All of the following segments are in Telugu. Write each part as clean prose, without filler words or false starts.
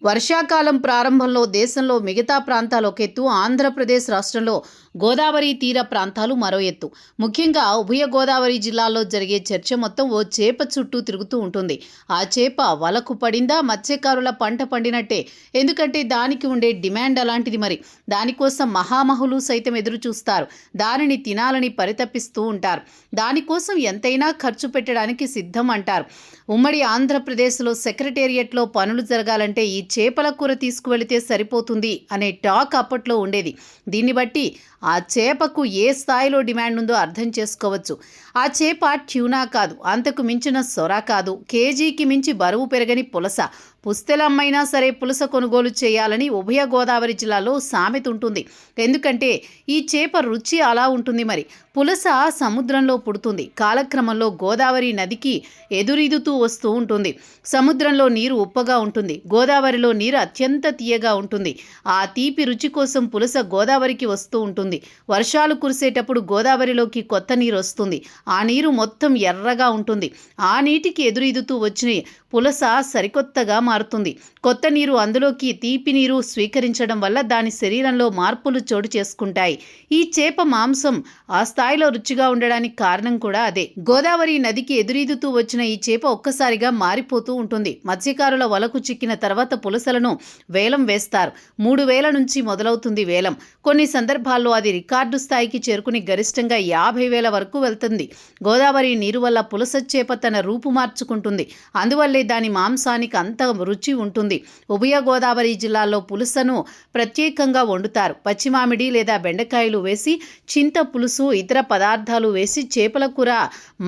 వర్షాకాలం ప్రారంభంలో దేశంలో మిగతా ప్రాంతాలు ఒక ఎత్తు, ఆంధ్రప్రదేశ్ రాష్ట్రంలో గోదావరి తీర ప్రాంతాలు మరో ఎత్తు. ముఖ్యంగా ఉభయ గోదావరి జిల్లాల్లో జరిగే చర్చ మొత్తం ఓ చేప చుట్టూ తిరుగుతూ ఉంటుంది. ఆ చేప వలకు పడిందా, మత్స్యకారుల పంట పండినట్టే. ఎందుకంటే దానికి ఉండే డిమాండ్ అలాంటిది. మరి దానికోసం మహామహులు సైతం ఎదురు చూస్తారు. దానిని తినాలని పరితపిస్తూ ఉంటారు. దానికోసం ఎంతైనా ఖర్చు పెట్టడానికి సిద్ధం అంటారు. ఉమ్మడి ఆంధ్రప్రదేశ్లో సెక్రటేరియట్లో పనులు జరగాలంటే ఈ చేపల కూర తీసుకువెళితే సరిపోతుంది అనే టాక్ అప్పట్లో ఉండేది. దీన్ని బట్టి ఆ చేపకు ఏ స్థాయిలో డిమాండ్ ఉందో అర్థం చేసుకోవచ్చు. ఆ చేప ట్యూనా కాదు, అంతకు మించిన సొర కాదు, కేజీకి మించి బరువు పెరగని పులస. పుస్తెలమ్మైనా సరే పులస కొనుగోలు చేయాలని ఉభయ గోదావరి జిల్లాలో సామెత ఉంటుంది. ఎందుకంటే ఈ చేప రుచి అలా ఉంటుంది. మరి పులస సముద్రంలో పుడుతుంది, కాలక్రమంలో గోదావరి నదికి ఎదురీదుతూ వస్తూ ఉంటుంది. సముద్రంలో నీరు ఉప్పగా ఉంటుంది, గోదావరిలో నీరు అత్యంత తీయగా ఉంటుంది. ఆ తీపి రుచి కోసం పులస గోదావరికి వస్తూ ఉంటుంది. వర్షాలు కురిసేటప్పుడు గోదావరిలోకి కొత్త నీరు వస్తుంది. ఆ నీరు మొత్తం ఎర్రగా ఉంటుంది. ఆ నీటికి ఎదురీదుతూ వచ్చిన పులస సరికొత్తగా మారుతుంది. కొత్త నీరు అందులోకి తీపి నీరు స్వీకరించడం వల్ల దాని శరీరంలో మార్పులు చోటు చేసుకుంటాయి. ఈ చేప మాంసం ఆ స్థాయిలో రుచిగా ఉండడానికి కారణం కూడా అదే. గోదావరి నదికి ఎదురీదుతూ వచ్చిన ఈ చేప ఒక్కసారిగా మారిపోతూ ఉంటుంది. మత్స్యకారుల వలకు చిక్కిన తర్వాత పులసలను వేలం వేస్తారు. 3,000 నుంచి మొదలవుతుంది వేలం. కొన్ని సందర్భాల్లో అది రికార్డు స్థాయికి చేరుకుని గరిష్టంగా 50,000 వరకు వెళ్తుంది. గోదావరి నీరు వల్ల పులస చేప తన రూపు మార్చుకుంటుంది. అందువల్లే దాని మాంసానికి అంత రుచి ఉంటుంది. ఉభయ గోదావరి జిల్లాల్లో పులుసను ప్రత్యేకంగా వండుతారు. పచ్చిమామిడి లేదా బెండకాయలు వేసి, చింత పులుసు, ఇతర పదార్థాలు వేసి చేపల కూర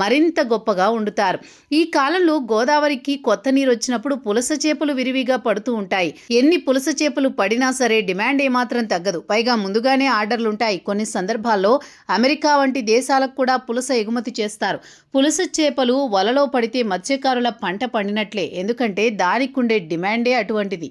మరింత గొప్పగా వండుతారు. ఈ కాలంలో గోదావరికి కొత్త నీరు వచ్చినప్పుడు పులస చేపలు విరివిగా పడుతూ ఉంటాయి. ఎన్ని పులస చేపలు పడినా సరే డిమాండ్ ఏమాత్రం తగ్గదు. పైగా ముందుగానే ఆర్డర్లుంటాయి. కొన్ని సందర్భాల్లో అమెరికా వంటి దేశాలకు కూడా పులస ఎగుమతి చేస్తారు. పులస చేపలు వలలో పడితే మత్స్యకారుల పంట పండినట్లే. ఎందుకంటే దానికుండే డిమాండే అటువంటిది.